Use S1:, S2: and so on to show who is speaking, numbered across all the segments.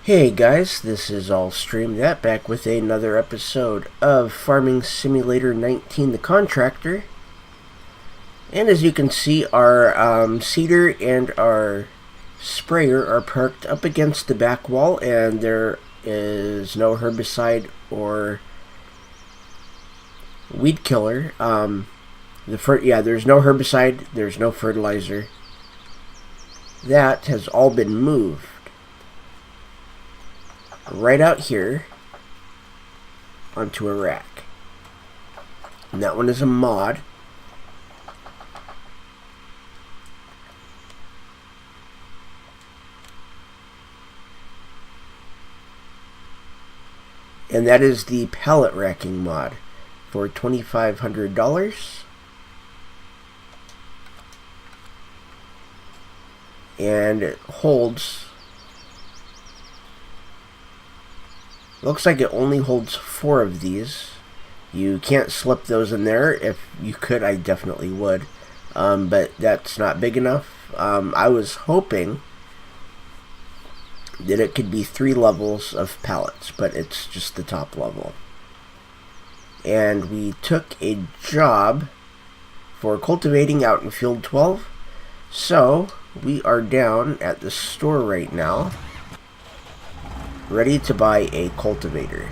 S1: Hey guys, this is All Stream That, back with another episode of Farming Simulator 19, the Contractor. And as you can see, our seeder and our sprayer are parked up against the back wall, and there is no herbicide or weed killer. There's no herbicide, there's no fertilizer. That has all been moved right out here onto a rack. And that one is a mod. And that is the pallet racking mod for $2,500. And it holds, looks like it only holds 4 of these. You can't slip those in there. If you could, I definitely would. But that's not big enough. I was hoping that it could be 3 levels of pallets, but it's just the top level. And we took a job for cultivating out in field 12. So we are down at the store right now, ready to buy a cultivator.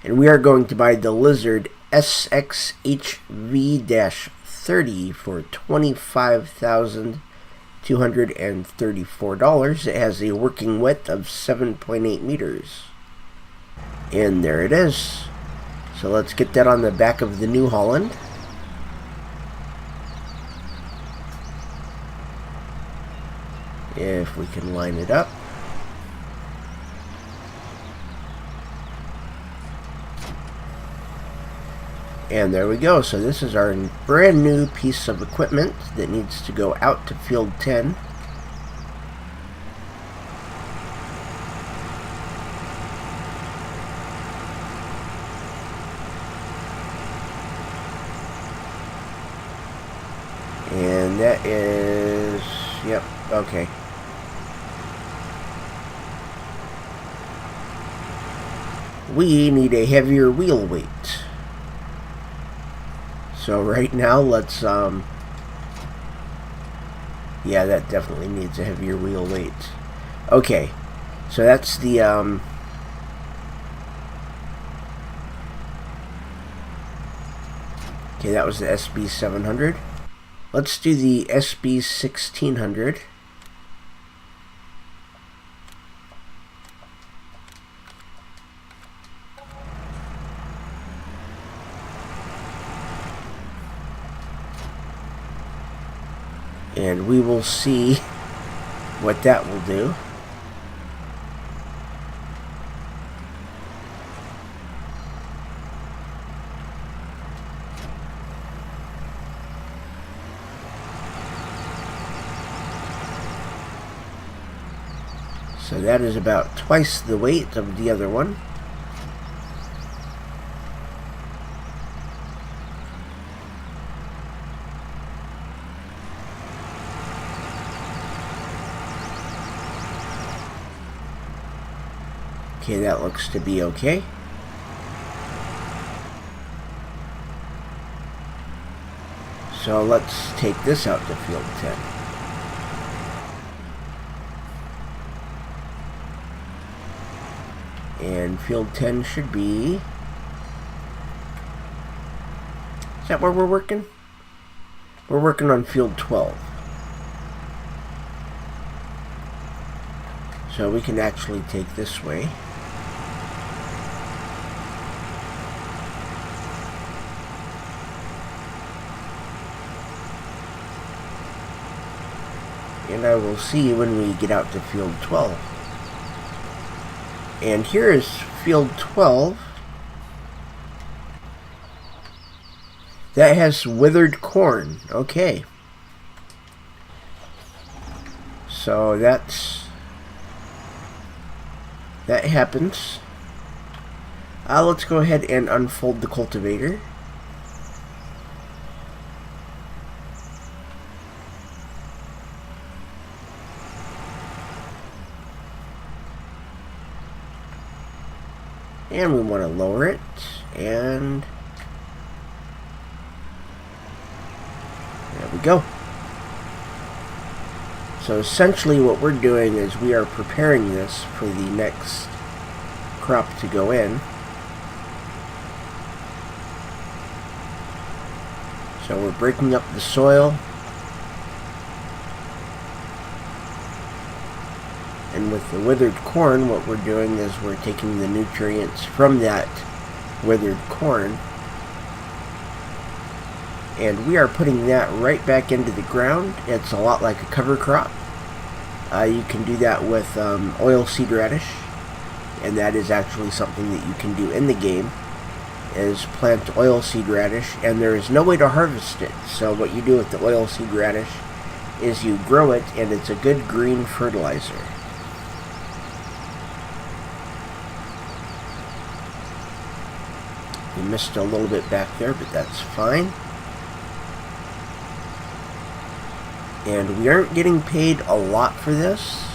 S1: And we are going to buy the Lizard SXHV-30 for $25,234. It has a working width of 7.8 meters. And there it is. So let's get that on the back of the New Holland. If we can line it up. And there we go. So this is our brand new piece of equipment that needs to go out to field 10. And that is, yep, okay. We need a heavier wheel weight. So right now, let's, yeah, that definitely needs a heavier wheel weight. Okay, so that's the, okay, that was the SB700. Let's do the SB1600. And we will see what that will do. So that is about twice the weight of the other one. Okay, that looks to be okay. So let's take this out to field 10. And field 10 should be... Is that where we're working? We're working on field 12. So we can actually take this way. And I will see you when we get out to field 12. And here is field 12. That has withered corn. Okay. So that happens. Let's go ahead and unfold the cultivator. And we want to lower it, and there we go. So essentially what we're doing is we are preparing this for the next crop to go in. So we're breaking up the soil, and with the withered corn, what we're doing is we're taking the nutrients from that withered corn, and we are putting that right back into the ground. It's a lot like a cover crop. You can do that with oilseed radish, and that is actually something that you can do in the game, is plant oilseed radish, and there is no way to harvest it. So what you do with the oilseed radish is you grow it, and it's a good green fertilizer. You missed a little bit back there, but that's fine. And we aren't getting paid a lot for this,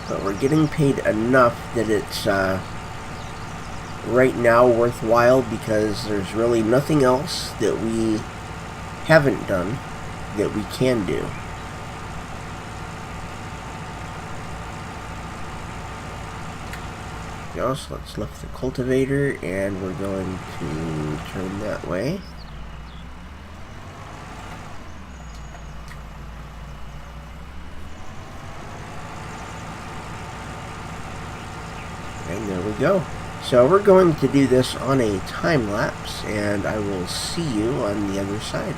S1: but we're getting paid enough that it's right now worthwhile, because there's really nothing else that we haven't done that we can do. So let's lift the cultivator, and we're going to turn that way. And there we go. So we're going to do this on a time lapse, and I will see you on the other side.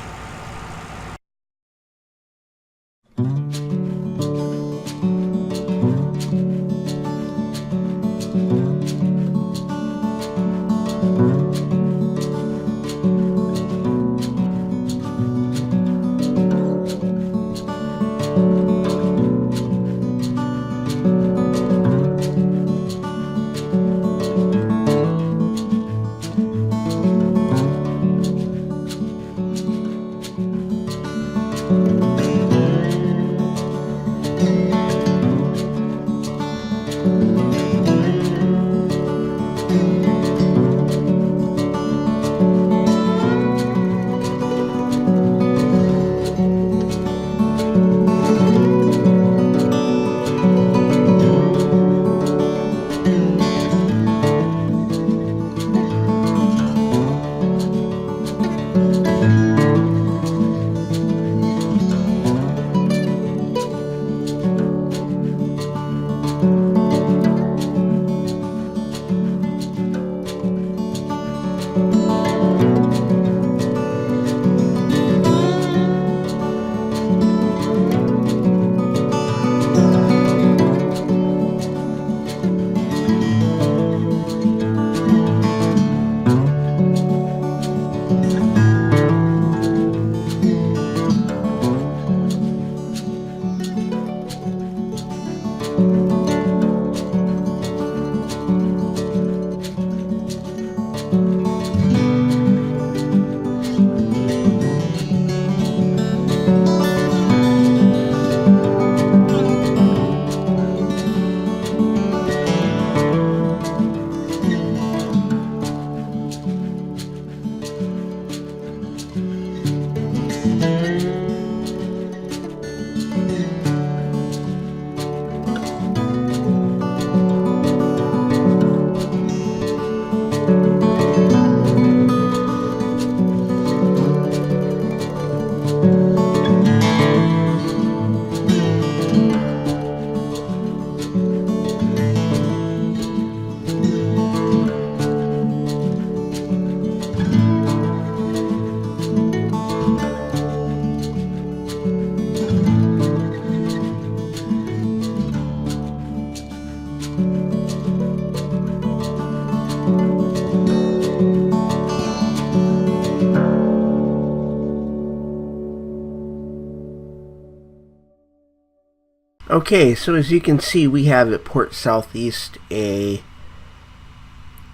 S1: Okay, so as you can see, we have at Port Southeast a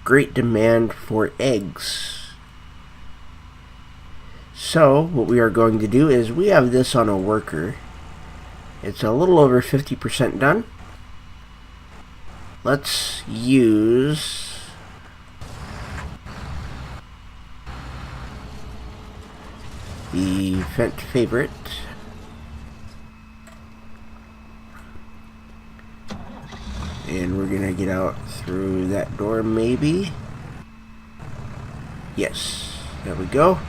S1: great demand for eggs. So what we are going to do is we have this on a worker. It's a little over 50% done. let's use the Fent favorite. And we're gonna get out through that door, maybe. Yes, there we go.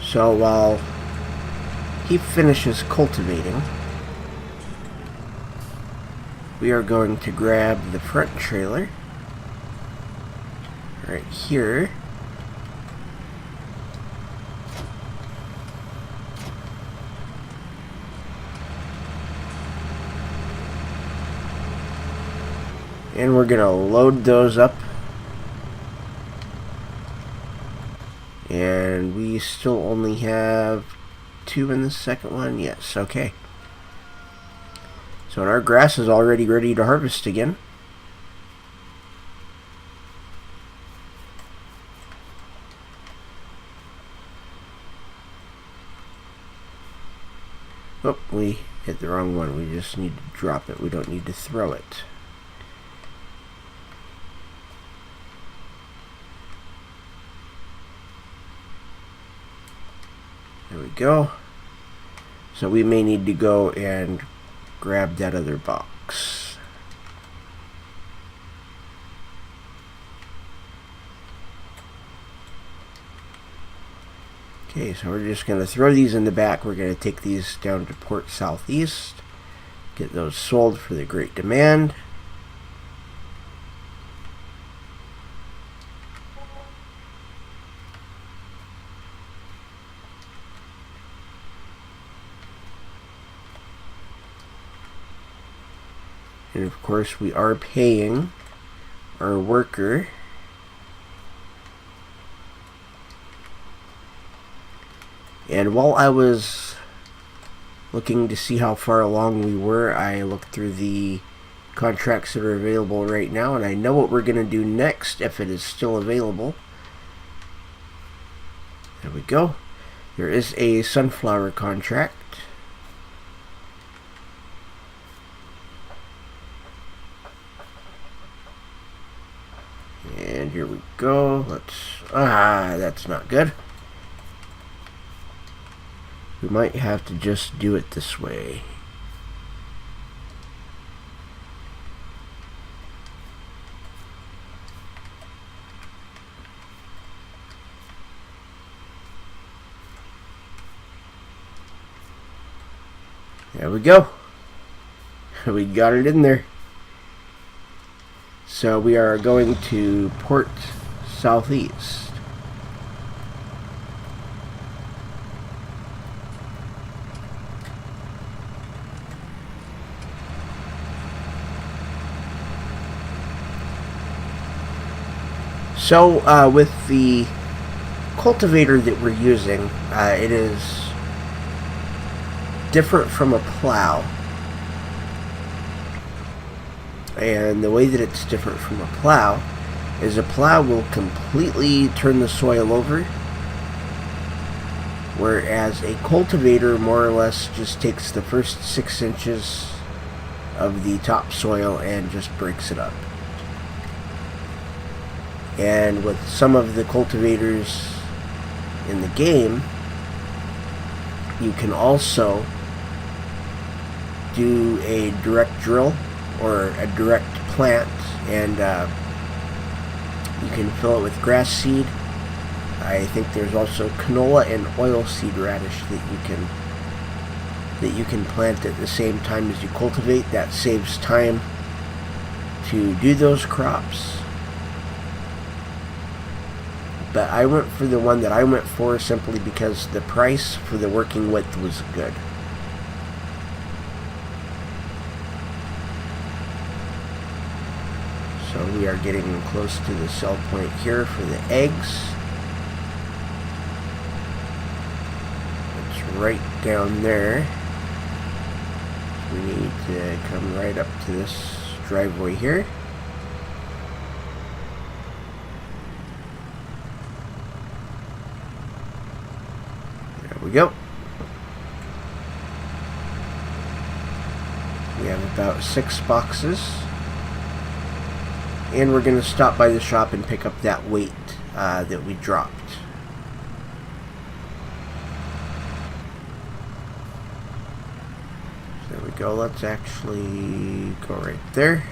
S1: So while he finishes cultivating, we are going to grab the front trailer right here. And we're gonna load those up. And we still only have 2 in the second one. Yes, okay. So our grass is already ready to harvest again. Oh, we hit the wrong one. We just need to drop it. We don't need to throw it. There we go. So we may need to go and grab that other box. Okay, so we're just going to throw these in the back. We're going to take these down to Port Southeast, get those sold for the great demand. And of course we are paying our worker. And while I was looking to see how far along we were, I looked through the contracts that are available right now, and I know what we're going to do next if it is still available. There we go. There is a sunflower contract. And here we go. That's not good. We might have to just do it this way. There we go. We got it in there. So we are going to Port Southeast. So with the cultivator that we're using, it is different from a plow. And the way that it's different from a plow is a plow will completely turn the soil over, whereas a cultivator more or less just takes the first 6 inches of the topsoil and just breaks it up. And with some of the cultivators in the game, you can also do a direct drill or a direct plant, and you can fill it with grass seed. I think there's also canola and oilseed radish that you can plant at the same time as you cultivate. That saves time to do those crops. But I went for the one that I went for simply because the price for the working width was good. So we are getting close to the sell point here for the eggs. It's right down there. We need to come right up to this driveway here. There we go. We have about 6 boxes. And we're going to stop by the shop and pick up that weight that we dropped. So there we go. Let's actually go right there.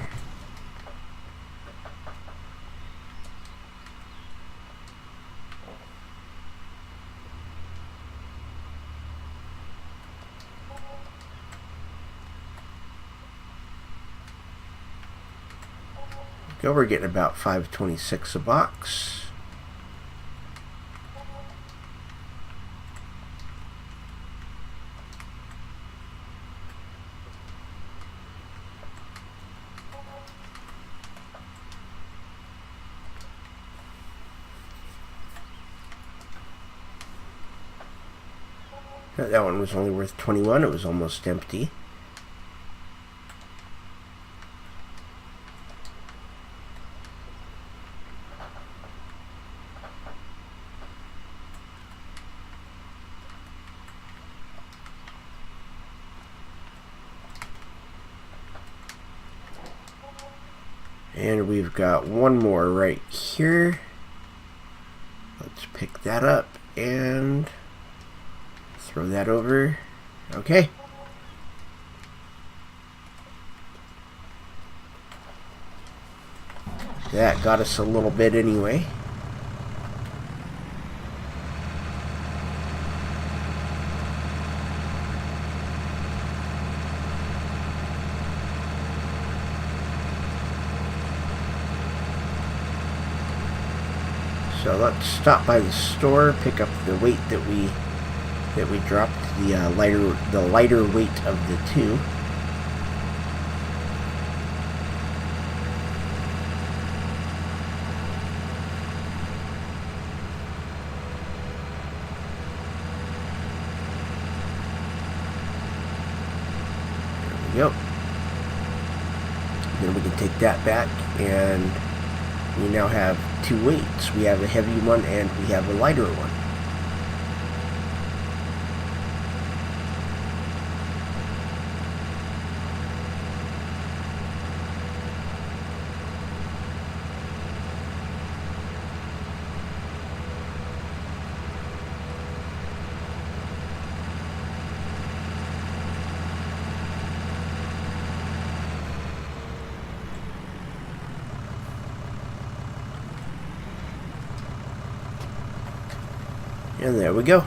S1: Go, we're getting about $5.26 a box. That one was only worth 21. It was almost empty. And we've got one more right here. Let's pick that up and throw that over. Okay. That got us a little bit anyway. So let's stop by the store, pick up the weight that we dropped, the lighter weight of the two. There we go. Then we can take that back, and we now have two weights. We have a heavy one and we have a lighter one. And there we go.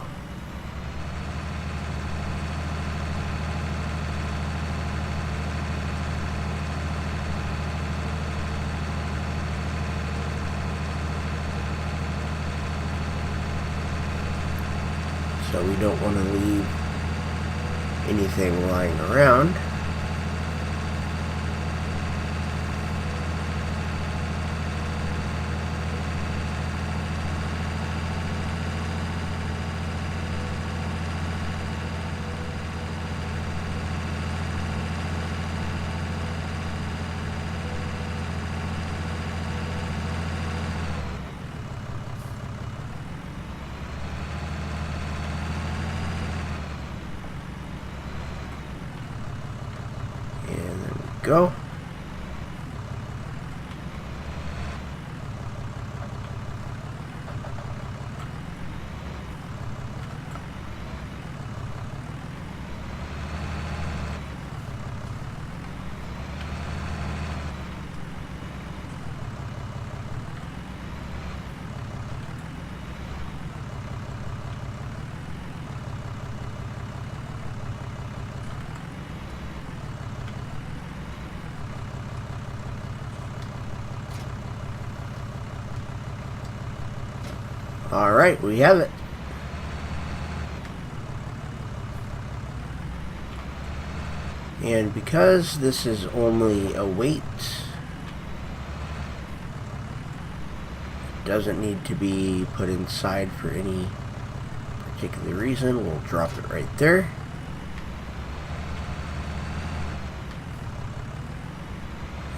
S1: So we don't want to leave anything lying around. Go. Alright, we have it. And because this is only a weight, it doesn't need to be put inside for any particular reason. We'll drop it right there.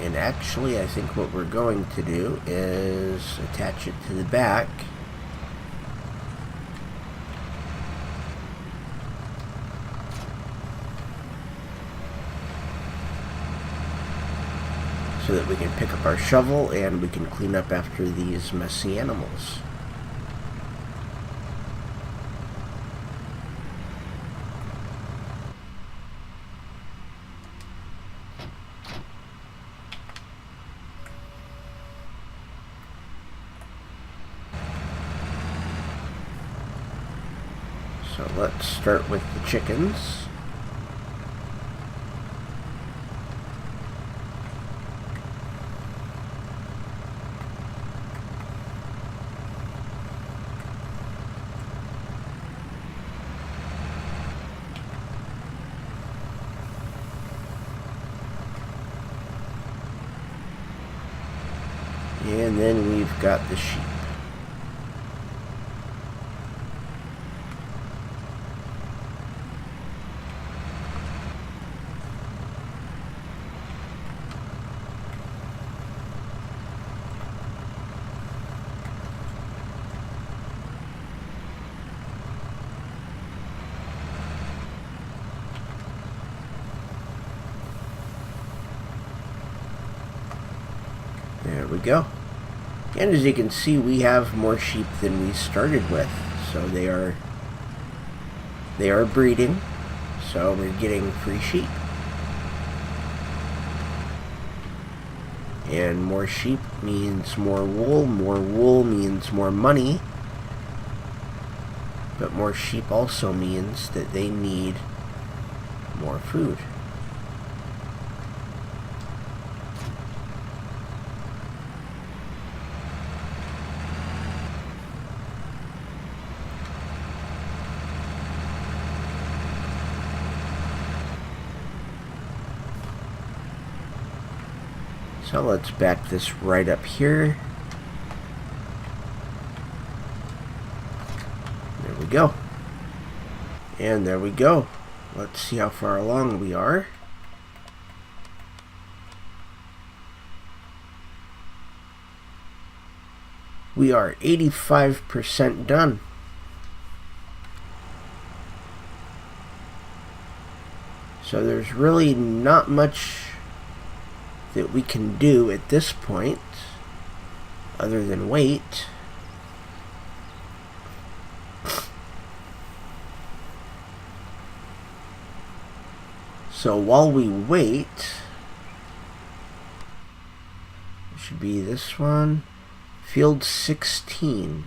S1: And actually, I think what we're going to do is attach it to the back. so that we can pick up our shovel and we can clean up after these messy animals. So let's start with the chickens. And then we've got the sheep. There we go. And as you can see, we have more sheep than we started with. So they are breeding. So we're getting free sheep. And more sheep means more wool means more money. But more sheep also means that they need more food. So let's back this right up here. There we go. And there we go. Let's see how far along we are. We are 85% done. So there's really not much that we can do at this point other than wait. So while we wait, it should be this one, field 16.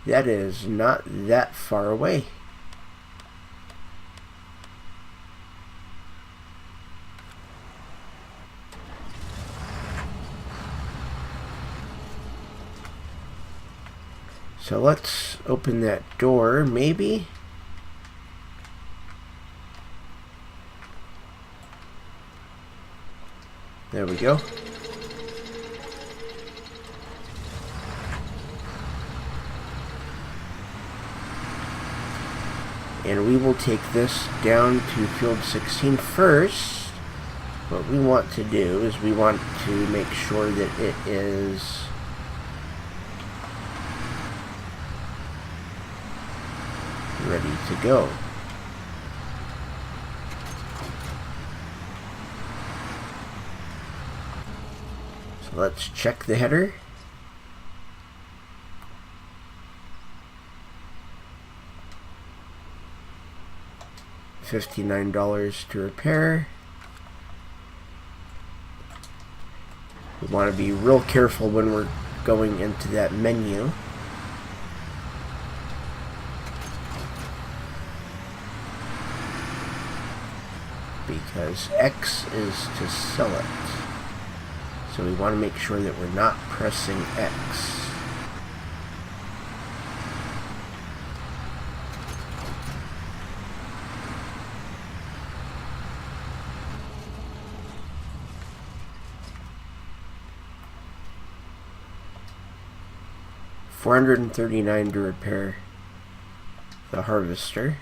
S1: That is not that far away. So let's open that door, maybe. There we go. And we will take this down to field 16 first. What we want to do is we want to make sure that it is ready to go. So let's check the header. $59 to repair. We want to be real careful when we're going into that menu. Because X is to sell it. So we want to make sure that we're not pressing X. $439 to repair the harvester.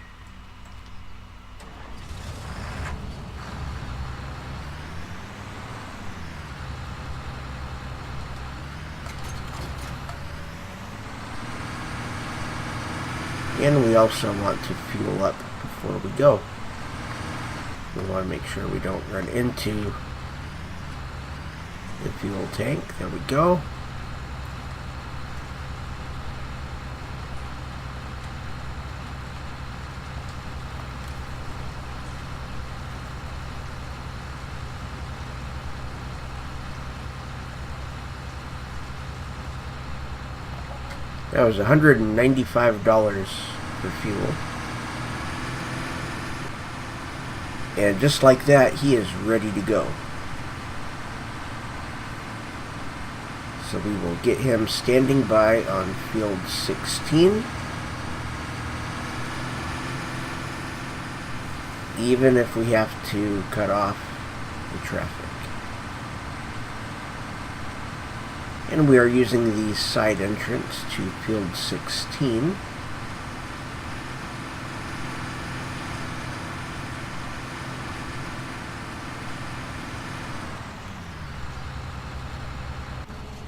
S1: And we also want to fuel up before we go. We want to make sure we don't run into the fuel tank. There we go. That was $195 for fuel. And just like that, he is ready to go. So we will get him standing by on field 16. Even if we have to cut off the traffic. And we are using the side entrance to field 16.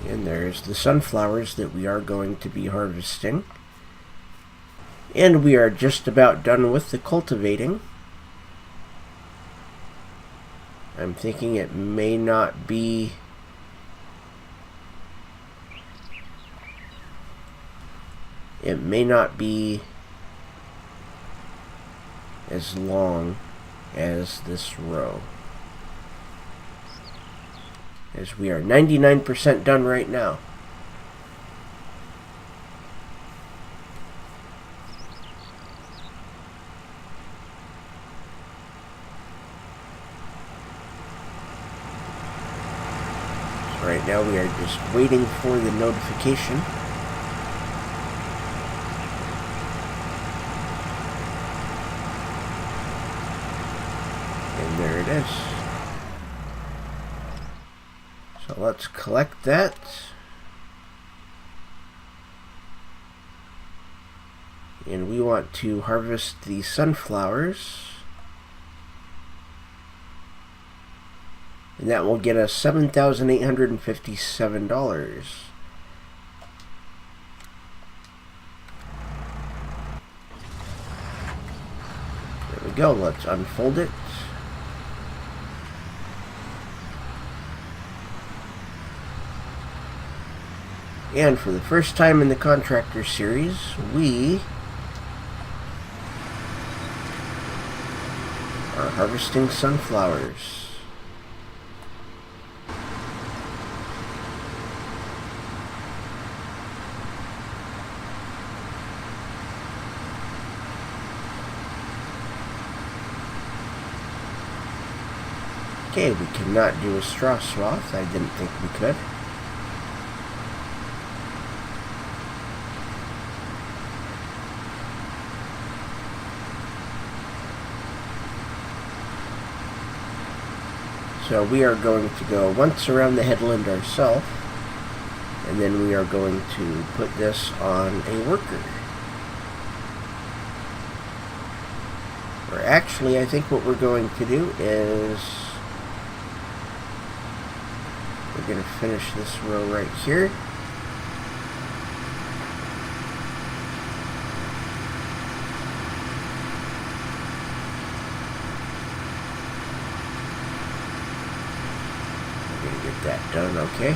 S1: And there's the sunflowers that we are going to be harvesting. And we are just about done with the cultivating. I'm thinking it may not be as long as this row, as we are 99% done right now. So right now we are just waiting for the notification. And there it is. So let's collect that. And we want to harvest the sunflowers. And that will get us $7,857. There we go. Let's unfold it. And for the first time in the Contractor series, we are harvesting sunflowers. Okay, we cannot do a straw swath. I didn't think we could. So we are going to go once around the headland ourselves, and then we are going to put this on a worker. Or actually, I think what we're going to do is we're going to finish this row right here. Get that done. Okay,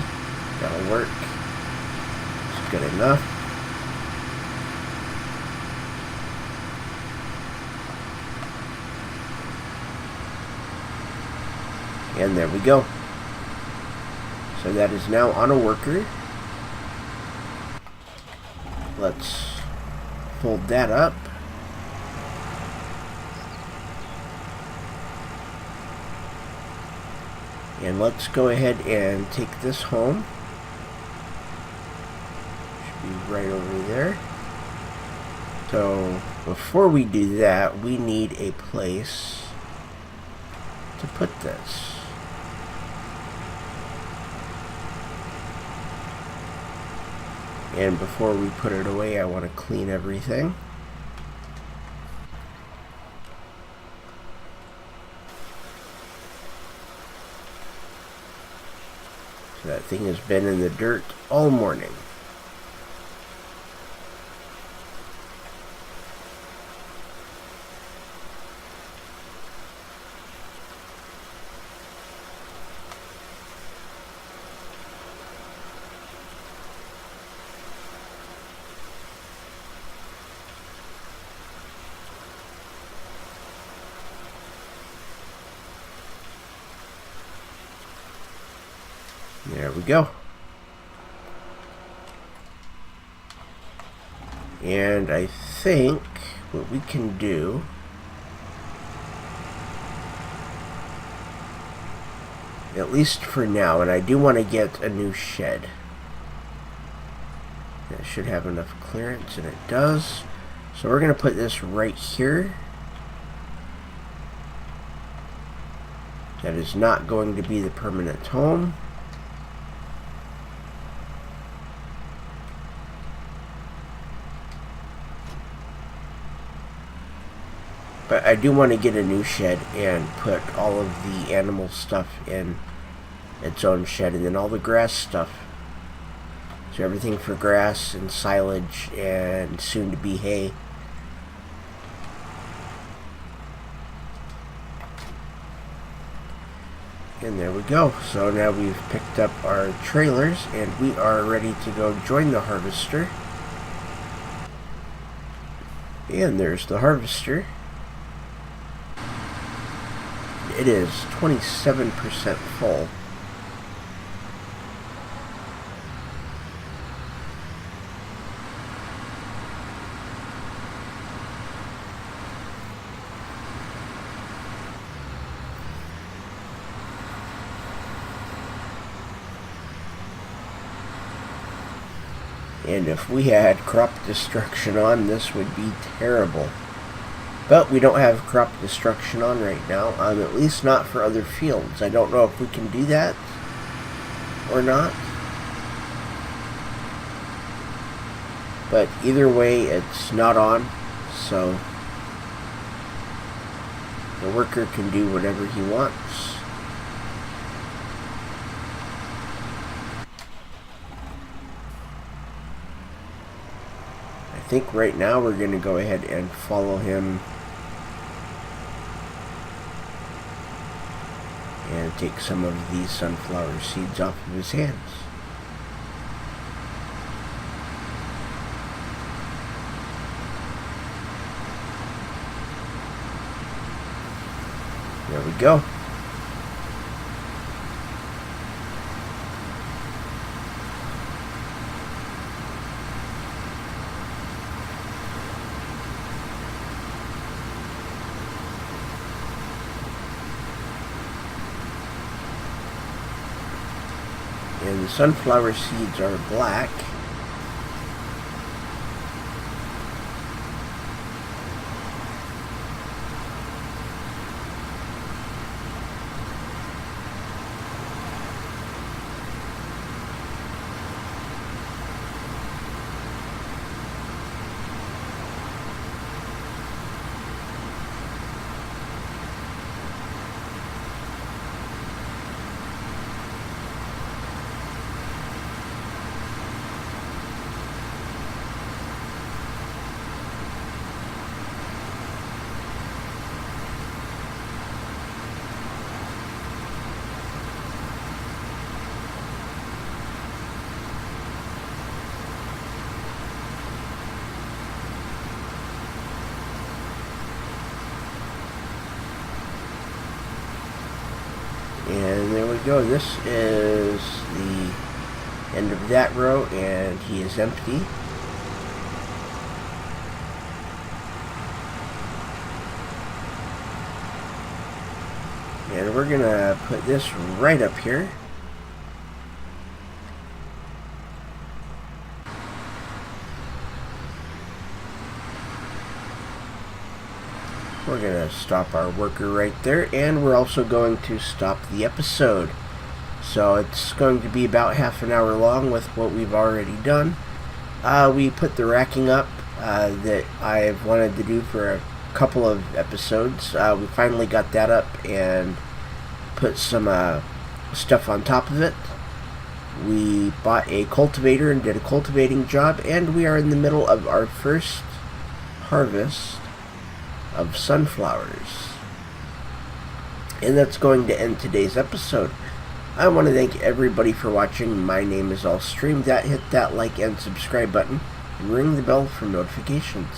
S1: that'll work. It's good enough. And there we go. So that is now on a worker. Let's fold that up. And let's go ahead and take this home. Should be right over there. So before we do that, we need a place to put this. And before we put it away, I want to clean everything. So that thing has been in the dirt all morning. There we go. And I think what we can do, at least for now, and I do want to get a new shed. It should have enough clearance, and it does. So we're going to put this right here. That is not going to be the permanent home. But I do want to get a new shed and put all of the animal stuff in its own shed, and then all the grass stuff. So everything for grass and silage and soon to be hay. And there we go. So now we've picked up our trailers and we are ready to go join the harvester. And there's the harvester. It is 27% full. And if we had crop destruction on, this would be terrible. But we don't have crop destruction on right now, at least not for other fields. I don't know if we can do that or not. But either way, it's not on, so the worker can do whatever he wants. I think right now we're going to go ahead and follow him and take some of these sunflower seeds off of his hands. There we go. And the sunflower seeds are black. And there we go. This is the end of that row, and he is empty. And we're gonna put this right up here. We're going to stop our worker right there, and we're also going to stop the episode. So it's going to be about half an hour long with what we've already done. We put the racking up that I've wanted to do for a couple of episodes. We finally got that up and put some stuff on top of it. We bought a cultivator and did a cultivating job, and we are in the middle of our first harvest of sunflowers. And that's going to end today's episode. I want to thank everybody for watching. My name is Allstream. Hit that like and subscribe button and ring the bell for notifications.